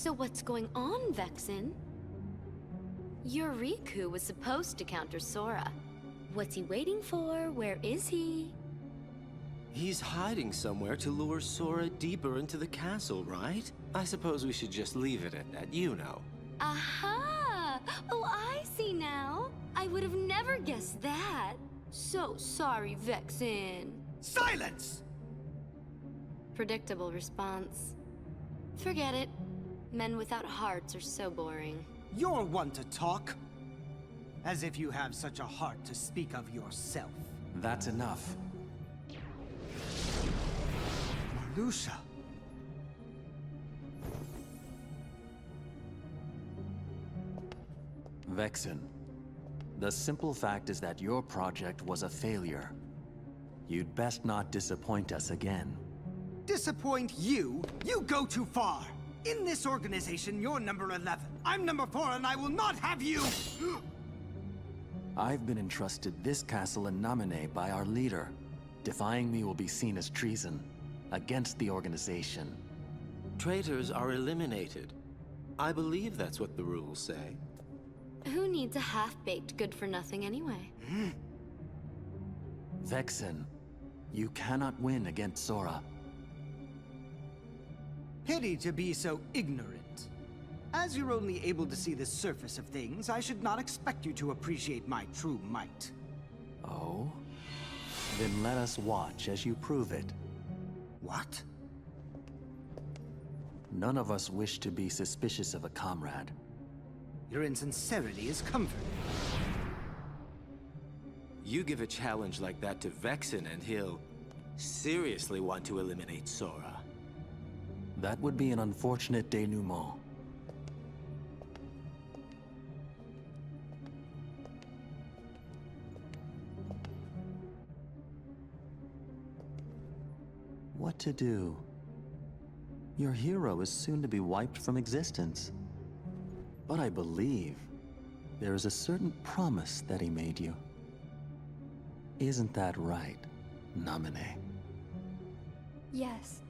So what's going on, Vexen? Your Riku was supposed to counter Sora. What's he waiting for? Where is he? He's hiding somewhere to lure Sora deeper into the castle, right? I suppose we should just leave it at that, you know. Aha! Oh, I see now. I would have never guessed that. So sorry, Vexen. Silence! Predictable response. Forget it. Men without hearts are so boring. You're one to talk. As if you have such a heart to speak of yourself. That's enough. Marluxia. Vexen, the simple fact is that your project was a failure. You'd best not disappoint us again. Disappoint you? You go too far. In this organization, you're number 11. I'm number 4, and I will not have you! I've been entrusted this castle in Namine by our leader. Defying me will be seen as treason against the organization. Traitors are eliminated. I believe that's what the rules say. Who needs a half-baked good-for-nothing anyway? Vexen, you cannot win against Sora. Pity to be so ignorant. As you're only able to see the surface of things, I should not expect you to appreciate my true might. Oh? Then let us watch as you prove it. What? None of us wish to be suspicious of a comrade. Your insincerity is comforting. You give a challenge like that to Vexen and he'll seriously want to eliminate Sora. That would be an unfortunate denouement. What to do? Your hero is soon to be wiped from existence. But I believe there is a certain promise that he made you. Isn't that right, Namine? Yes.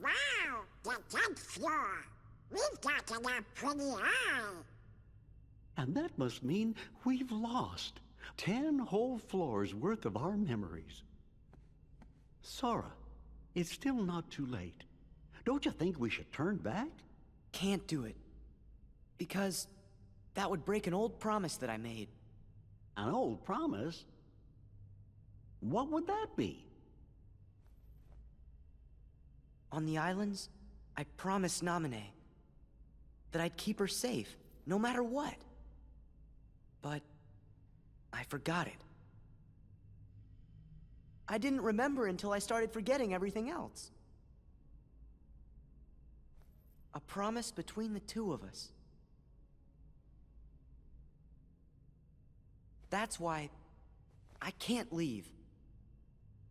Wow, the 10th floor. We've got a pretty eye. And that must mean we've lost 10 whole floors worth of our memories. Sora, it's still not too late. Don't you think we should turn back? Can't do it. Because that would break an old promise that I made. An old promise? What would that be? On the islands, I promised Namine that I'd keep her safe, no matter what. But I forgot it. I didn't remember until I started forgetting everything else. A promise between the two of us. That's why I can't leave.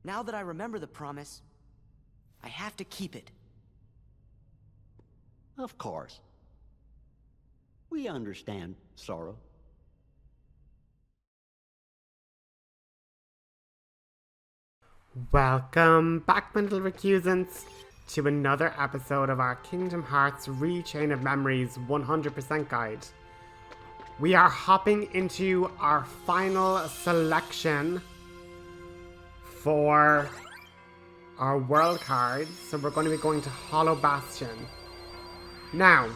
Now that I remember the promise, I have to keep it. Of course. We understand, Sora. Welcome back, my little recusants, to another episode of our Kingdom Hearts Rechain of Memories 100% guide. We are hopping into our final selection for our world cards, so we're going to be going to Hallow Bastion. Now,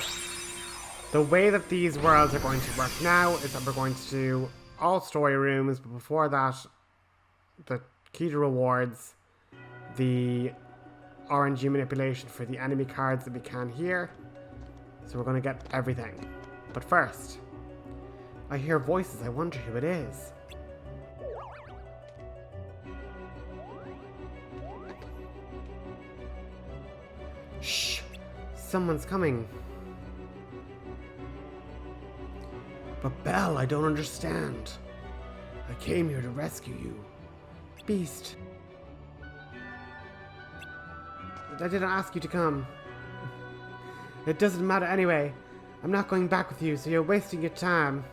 the way that these worlds are going to work now is that we're going to do all story rooms, but before that, the key to rewards, the RNG manipulation for the enemy cards that we can here. So we're going to get everything. But first, I hear voices. I wonder who it is. Shh! Someone's coming. But Belle, I don't understand. I came here to rescue you. Beast. I didn't ask you to come. It doesn't matter anyway. I'm not going back with you, so you're wasting your time.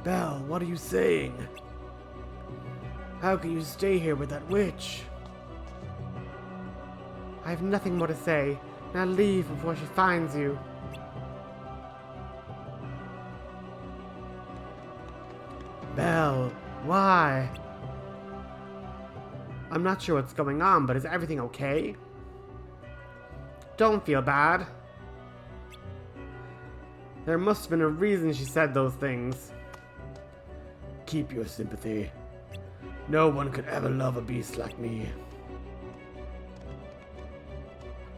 Belle, what are you saying? How can you stay here with that witch? I have nothing more to say. Now leave before she finds you. Belle, why? I'm not sure what's going on, but is everything okay? Don't feel bad. There must have been a reason she said those things. Keep your sympathy. No one could ever love a beast like me.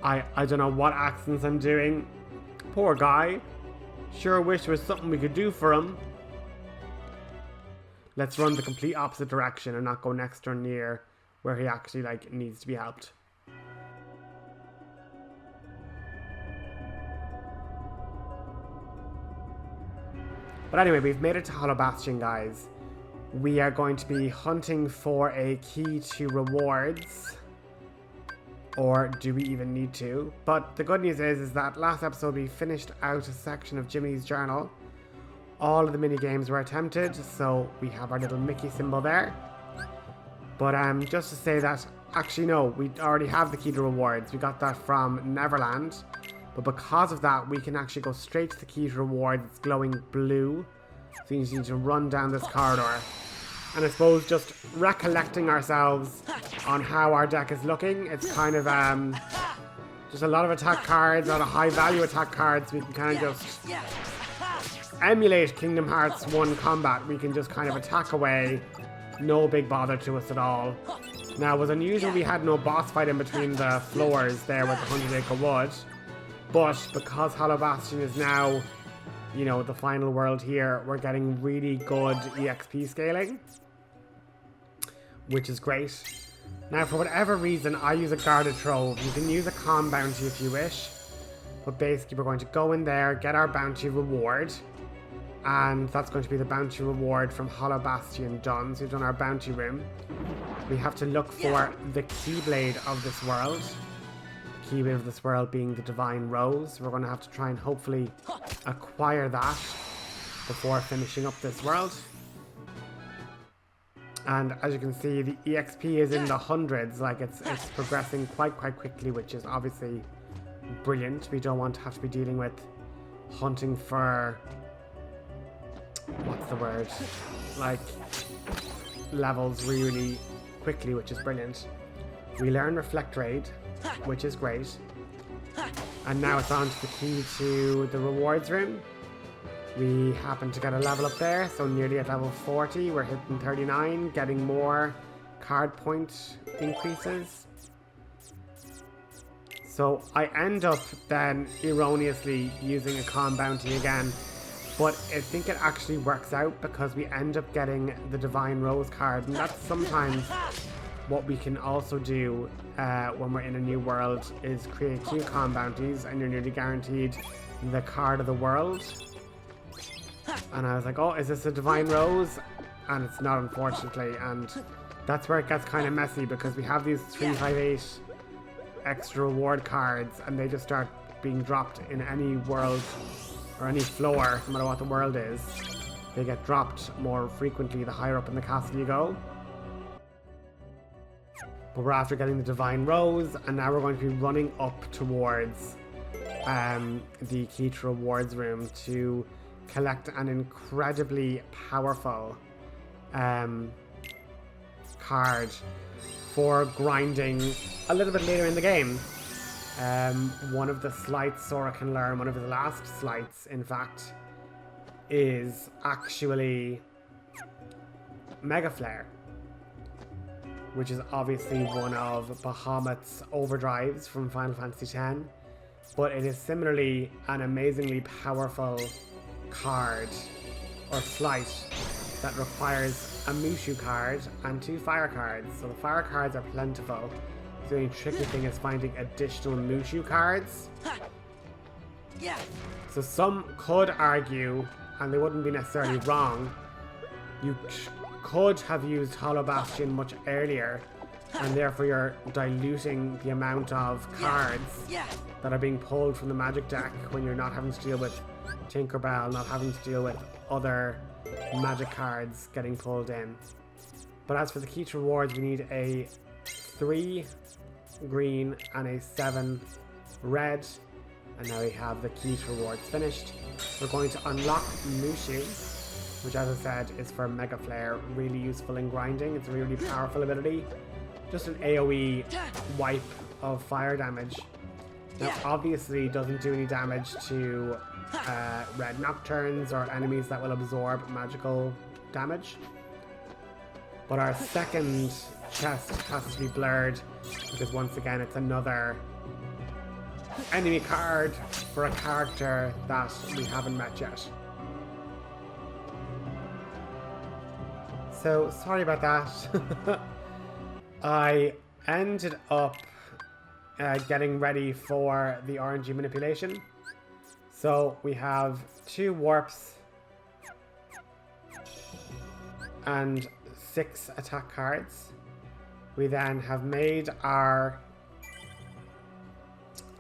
I don't know what accents I'm doing. Poor guy. Sure wish there was something we could do for him. Let's run the complete opposite direction and not go next or near where he actually needs to be helped. But anyway, we've made it to Hallow Bastion, guys. We are going to be hunting for a key to rewards. Or do we even need to? But the good news is that last episode we finished out a section of Jimmy's journal. All of the mini games were attempted, so we have our little Mickey symbol there. But just to say that, actually no, we already have the key to rewards. We got that from Neverland. But because of that, we can actually go straight to the key to rewards. It's glowing blue. So you just need to run down this corridor. And I suppose just recollecting ourselves on how our deck is looking, it's kind of just a lot of attack cards, a lot of high value attack cards. We can kind of just emulate Kingdom Hearts 1 combat. We can just kind of attack away, no big bother to us at all. Now it was unusual we had no boss fight in between the floors there with the 100 Acre Wood, but because Hallow Bastion is now, you know, the final world here, we're getting really good EXP scaling, which is great. Now, for whatever reason, I use a guarded trove. You can use a calm bounty if you wish, but basically we're going to go in there, get our bounty reward, and that's going to be the bounty reward from Hallow Bastion done. So we've done our bounty room. We have to look for the Keyblade of this world. Keyblade of this world being the Divine Rose. We're going to have to try and hopefully acquire that before finishing up this world. And as you can see, the EXP is in the hundreds. Like it's progressing quite quickly, which is obviously brilliant. We don't want to have to be dealing with hunting for, what's the word, like levels really quickly, which is brilliant. We learn Reflect Raid, which is great. And now it's on to the key to the rewards room. We happen to get a level up there, so nearly at level 40. We're hitting 39, getting more card point increases. So I end up then erroneously using a calm bounty again, but I think it actually works out because we end up getting the Divine Rose card, and that's sometimes what we can also do when we're in a new world, is create 2 calm bounties and you're nearly guaranteed the card of the world. And I was like, oh, is this a Divine Rose? And it's not, unfortunately, and that's where it gets kind of messy because we have these 358 extra reward cards and they just start being dropped in any world or any floor, no matter what the world is. They get dropped more frequently the higher up in the castle you go. But we're after getting the Divine Rose, and now we're going to be running up towards the key to rewards room to collect an incredibly powerful card for grinding a little bit later in the game. One of the slights Sora can learn, one of his last slights in fact, is actually Mega Flare, which is obviously one of Bahamut's overdrives from Final Fantasy X, but it is similarly an amazingly powerful card or slight that requires a Mushu card and 2 fire cards. So the fire cards are plentiful. The only tricky thing is finding additional Mushu cards. So some could argue, and they wouldn't be necessarily wrong, you could have used Hallow Bastion much earlier, and therefore you're diluting the amount of cards that are being pulled from the magic deck when you're not having to deal with Tinkerbell, not having to deal with other magic cards getting pulled in. But as for the key to rewards, we need a 3 green and a 7 red. And now we have the key to rewards finished. We're going to unlock Mushu, which as I said is for Mega Flare, really useful in grinding. It's a really powerful ability. Just an AoE wipe of fire damage. Now obviously doesn't do any damage to red nocturnes or enemies that will absorb magical damage. But our second chest has to be blurred because once again it's another enemy card for a character that we haven't met yet. So sorry about that. I ended up getting ready for the RNG manipulation. So we have 2 warps and 6 attack cards. We then have made our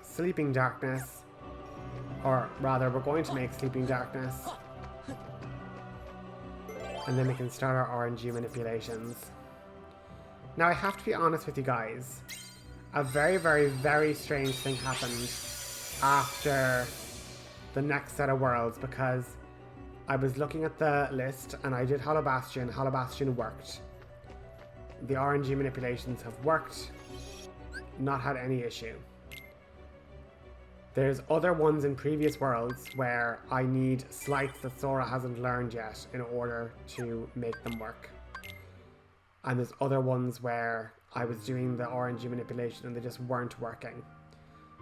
Sleeping Darkness, or rather we're going to make Sleeping Darkness, and then we can start our RNG manipulations. Now I have to be honest with you guys, a very, very, very strange thing happened after the next set of worlds, because I was looking at the list and I did Hallow Bastion. Hallow Bastion worked. The RNG manipulations have worked, not had any issue. There's other ones in previous worlds where I need sleights that Sora hasn't learned yet in order to make them work. And there's other ones where I was doing the RNG manipulation and they just weren't working.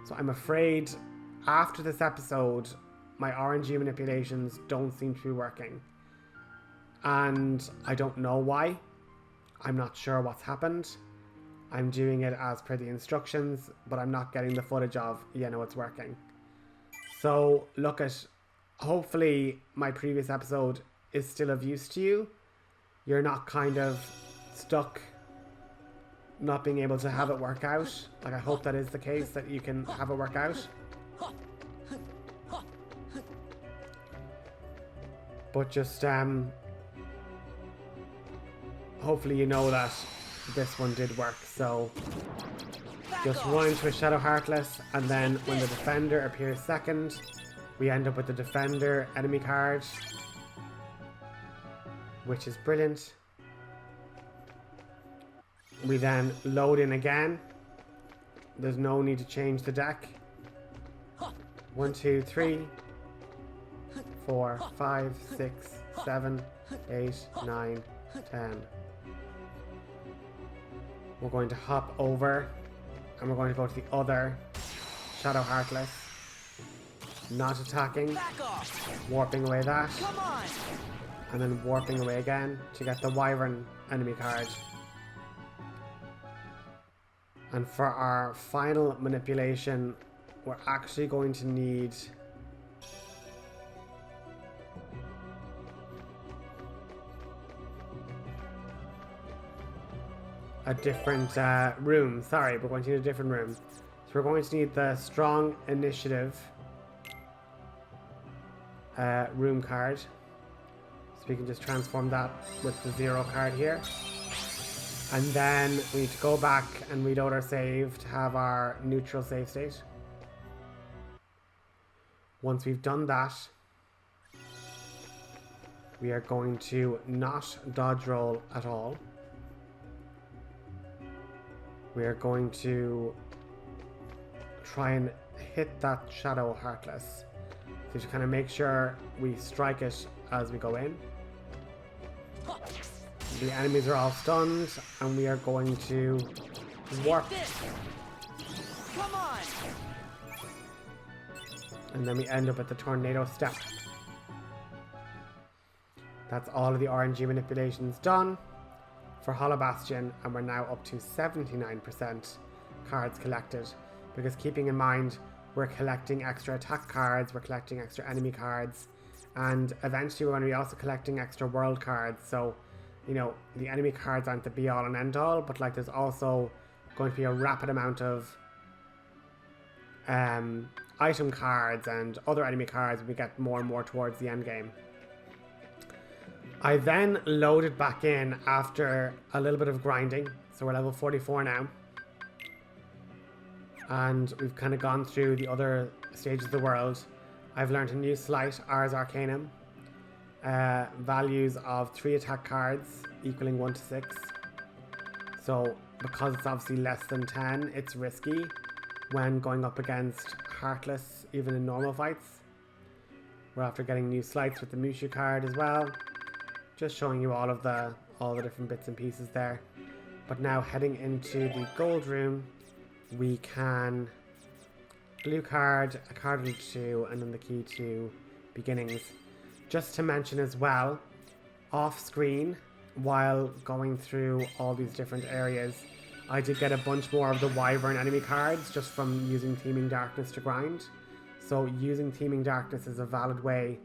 So I'm afraid after this episode, my RNG manipulations don't seem to be working. And I don't know why. I'm not sure what's happened. I'm doing it as per the instructions, but I'm not getting the footage of, it's working. So look at, hopefully my previous episode is still of use to you. You're not kind of stuck not being able to have it work out. Like, I hope that is the case, that you can have it work out. But just hopefully you know that this one did work. So just run into a Shadow Heartless, and then when the Defender appears second, we end up with the Defender enemy card, which is brilliant. We then load in again. There's no need to change the deck. 1, 2, 3, 4, 5, 6, 7, 8, 9, 10. We're going to hop over and we're going to go to the other Shadow Heartless. Not attacking. Warping away that. And then warping away again to get the Wyvern enemy card. And for our final manipulation, we're actually going to need a different room. Sorry, we're going to need a different room. So we're going to need the Strong Initiative room card. So we can just transform that with the 0 card here. And then we need to go back and reload our save to have our neutral save state. Once we've done that, we are going to not dodge roll at all. We are going to try and hit that Shadow Heartless. So to kind of make sure we strike it as we go in. The enemies are all stunned, and we are going to warp. Come on. And then we end up at the Tornado Step. That's all of the RNG manipulations done for Hallow Bastion, and we're now up to 79% cards collected. Because keeping in mind, we're collecting extra attack cards, we're collecting extra enemy cards, and eventually we're going to be also collecting extra world cards. So, the enemy cards aren't the be all and end all, but like there's also going to be a rapid amount of item cards and other enemy cards when we get more and more towards the end game. I then loaded back in after a little bit of grinding. So we're level 44 now. And we've kind of gone through the other stages of the world. I've learned a new sleight, Ars Arcanum. Values of 3 attack cards equaling 1 to 6. So because it's obviously less than 10, it's risky when going up against Heartless, even in normal fights. We're after getting new sleights with the Mushu card as well. Just showing you all the different bits and pieces there. But now heading into the gold room, we can blue card, a card or 2, and then the key to beginnings. Just to mention as well, off screen, while going through all these different areas, I did get a bunch more of the Wyvern enemy cards just from using Teeming Darkness to grind. So using Teeming Darkness is a valid way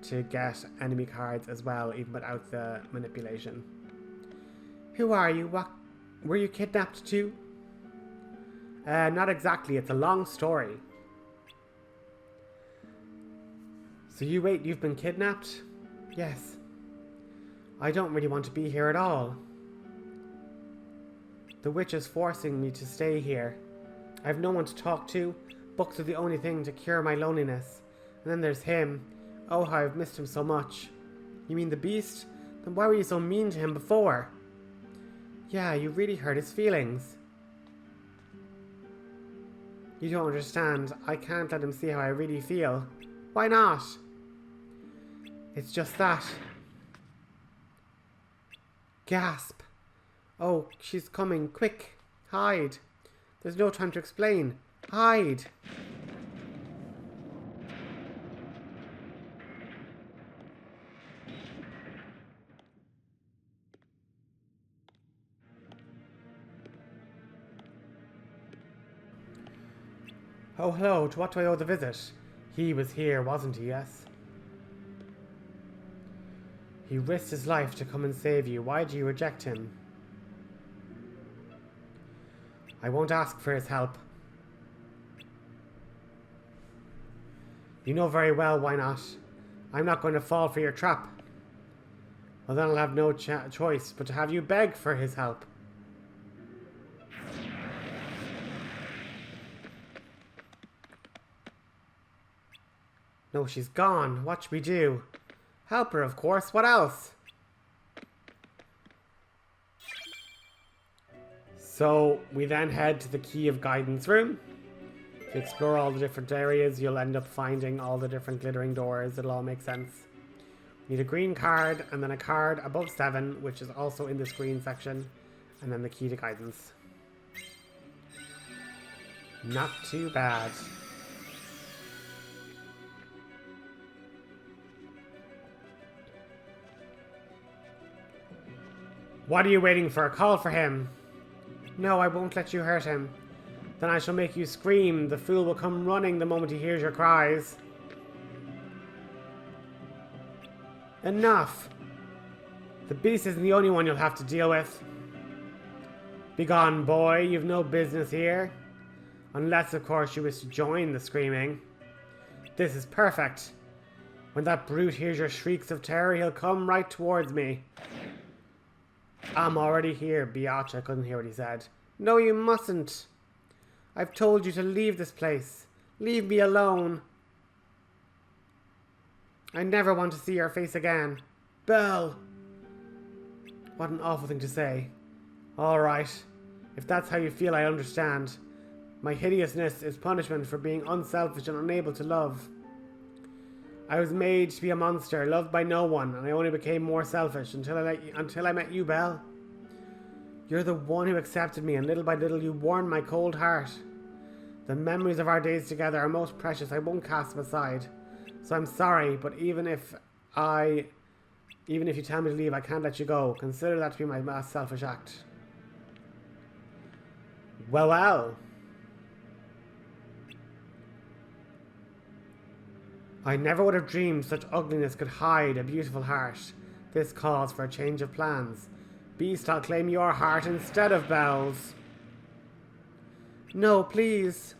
to get enemy cards as well, even without the manipulation. Who are you? What? Were you kidnapped too? Not exactly, it's a long story. So you've been kidnapped? Yes. I don't really want to be here at all. The witch is forcing me to stay here. I have no one to talk to. Books are the only thing to cure my loneliness. And then there's him. Oh, how I've missed him so much. You mean the beast? Then why were you so mean to him before? Yeah, you really hurt his feelings. You don't understand. I can't let him see how I really feel. Why not? It's just that. Gasp. Oh, she's coming. Quick. Hide. There's no time to explain. Hide. Oh, hello. To what do I owe the visit? He was here, wasn't he, yes? He risked his life to come and save you. Why do you reject him? I won't ask for his help. You know very well why not. I'm not going to fall for your trap. Well, then I'll have no choice but to have you beg for his help. No, she's gone. What should we do? Help her, of course. What else? So, we then head to the Key of Guidance room. If you explore all the different areas, you'll end up finding all the different glittering doors. It'll all make sense. You need a green card, and then a card above 7, which is also in this green section. And then the Key to Guidance. Not too bad. What are you waiting for? Call for him. No, I won't let you hurt him. Then I shall make you scream. The fool will come running the moment he hears your cries. Enough. The beast isn't the only one you'll have to deal with. Begone, boy. You've no business here. Unless, of course, you wish to join the screaming. This is perfect. When that brute hears your shrieks of terror, he'll come right towards me. I'm already here, Biatch. I couldn't hear what he said. No, you mustn't. I've told you to leave this place. Leave me alone. I never want to see your face again. Belle. What an awful thing to say. All right. If that's how you feel, I understand. My hideousness is punishment for being unselfish and unable to love. I was made to be a monster, loved by no one, and I only became more selfish until I met you, Belle. You're the one who accepted me, and little by little you warmed my cold heart. The memories of our days together are most precious. I won't cast them aside. So I'm sorry, but even if you tell me to leave, I can't let you go. Consider that to be my last selfish act. Well, well. I never would have dreamed such ugliness could hide a beautiful heart. This calls for a change of plans. Beast, I'll claim your heart instead of Belle's. No, please.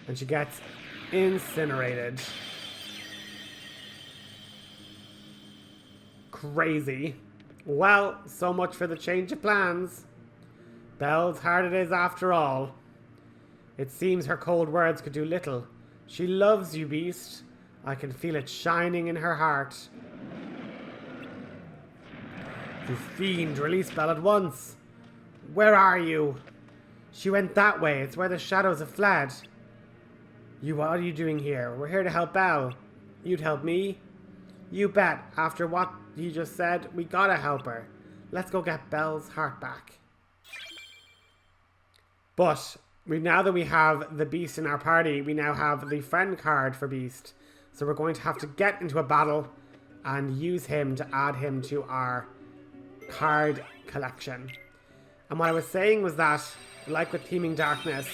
And she gets incinerated. crazy. Well, so much for the change of plans. Belle's heart it is after all. It seems her cold words could do little. She loves you, beast. I can feel it shining in her heart. You fiend, release Belle at once. Where are you? She went that way. It's where the shadows have fled. What are you doing here? We're here to help Belle. You'd help me? You bet. After what you just said, we gotta help her. Let's go get Belle's heart back. But now that we have the beast in our party, we now have the friend card for Beast. So we're going to have to get into a battle and use him to add him to our card collection. And what I was saying was that, like with Teeming Darkness,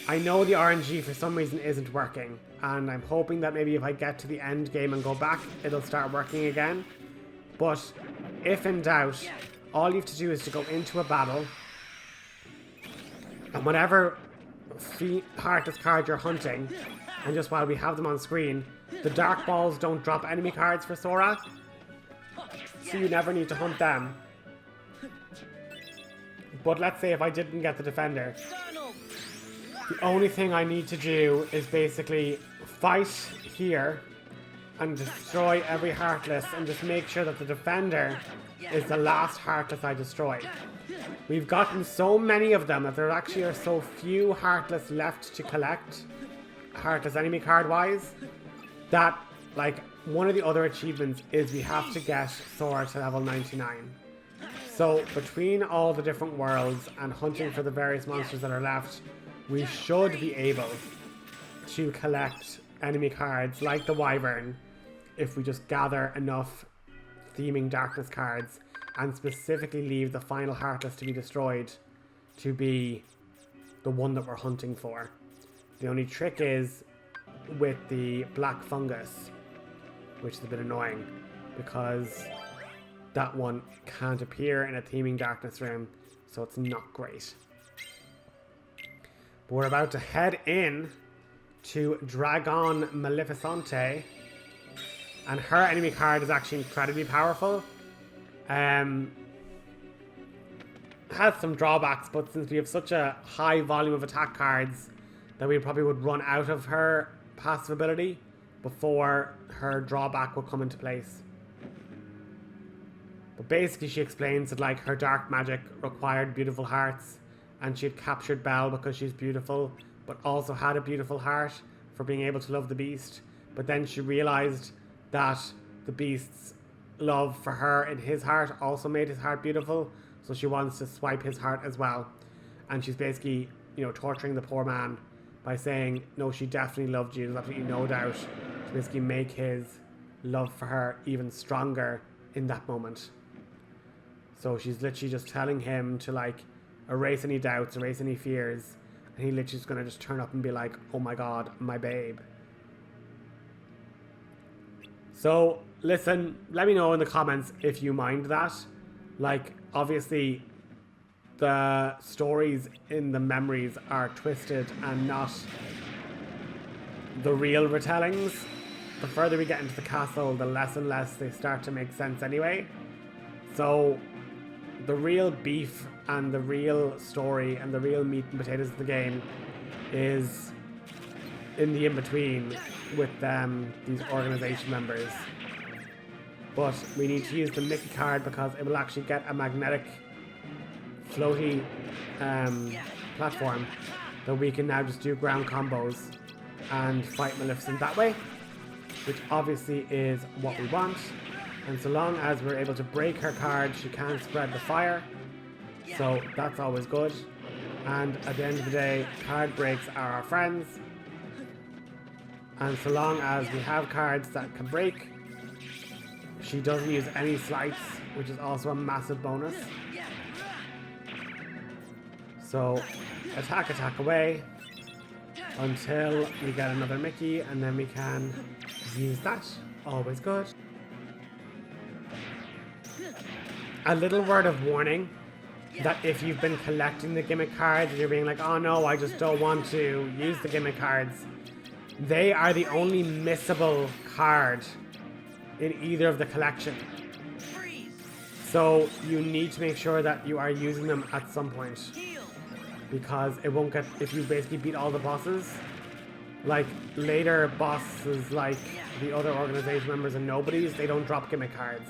I know the RNG for some reason isn't working, and I'm hoping that maybe if I get to the end game and go back, it'll start working again. But if in doubt, all you have to do is to go into a battle, and whatever heartless card you're hunting, and just while we have them on screen, the dark balls don't drop enemy cards for Sora, so you never need to hunt them. But let's say if I didn't get the defender, the only thing I need to do is basically fight here and destroy every heartless and just make sure that the defender is the last heartless I destroy. We've gotten so many of them that there actually are so few heartless left to collect, heartless enemy card wise, that like one of the other achievements is we have to get Sora to level 99. So between all the different worlds and hunting for the various monsters that are left, we should be able to collect enemy cards like the Wyvern if we just gather enough Teeming Darkness cards and specifically leave the final heartless to be destroyed to be the one that we're hunting for. The only trick is with the black fungus, which is a bit annoying because that one can't appear in a Teeming Darkness room, so it's not great. But we're about to head in to Dragon Maleficente, and her enemy card is actually incredibly powerful. Has some drawbacks, but since we have such a high volume of attack cards that we probably would run out of her passive ability before her drawback will come into place. But basically she explains that like her dark magic required beautiful hearts, and she had captured Belle because she's beautiful, but also had a beautiful heart for being able to love the beast. But then she realized that the beast's love for her in his heart also made his heart beautiful, so she wants to swipe his heart as well. And she's basically, you know, torturing the poor man by saying, no, she definitely loved you, there's absolutely no doubt, to basically make his love for her even stronger in that moment. So she's literally just telling him to like erase any doubts, erase any fears, and he literally is going to just turn up and be like, oh my god, my babe. So listen, let me know in the comments if you mind that. Like, obviously the stories in the memories are twisted and not the real retellings. The further we get into the castle, the less and less they start to make sense anyway. So the real beef and the real story and the real meat and potatoes of the game is in the in-between with these organization members. But we need to use the Mickey card because it will actually get a magnetic floaty platform that we can now just do ground combos and fight Maleficent that way, which obviously is what we want. And so long as we're able to break her card, she can't spread the fire, so that's always good. And at the end of the day, card breaks are our friends, and so long as we have cards that can break, she doesn't use any slights, which is also a massive bonus. So attack away until we get another Mickey, and then we can use that. Always good. A little word of warning that if you've been collecting the gimmick cards and you're being like, oh no, I just don't want to use the gimmick cards, they are the only missable card in either of the collection. So you need to make sure that you are using them at some point. Because it won't get, if you basically beat all the bosses, like later bosses like the other organization members and nobodies, they don't drop gimmick cards.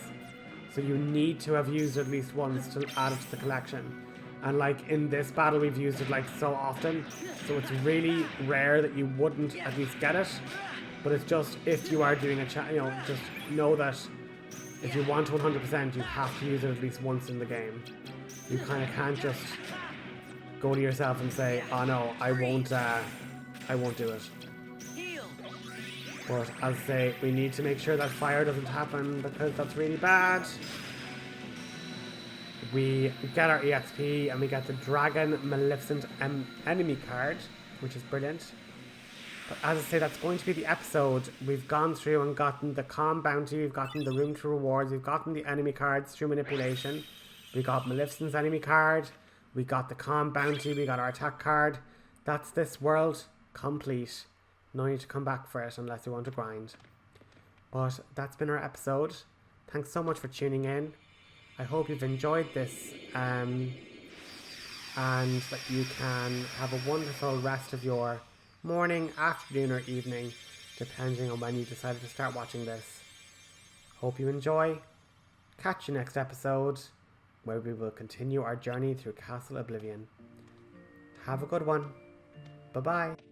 So you need to have used it at least once to add it to the collection. And like in this battle we've used it like so often, so it's really rare that you wouldn't at least get it. But it's just if you are doing a just know that if you want to 100%, you have to use it at least once in the game. You kind of can't just go to yourself and say, oh no, I won't do it. But as I say, we need to make sure that fire doesn't happen because that's really bad. We get our EXP and we get the Dragon Maleficent enemy card, which is brilliant. But as I say, that's going to be the episode. We've gone through and gotten the Calm Bounty, we've gotten the Room to Rewards, we've gotten the enemy cards through manipulation. We got Maleficent's enemy card, we got the Calm Bounty, we got our attack card. That's this world complete. No need to come back for it unless you want to grind. But that's been our episode. Thanks so much for tuning in. I hope you've enjoyed this and that you can have a wonderful rest of your morning, afternoon or evening, depending on when you decided to start watching this. Hope you enjoy. Catch you next episode, where we will continue our journey through Castle Oblivion. Have a good one. Bye-bye.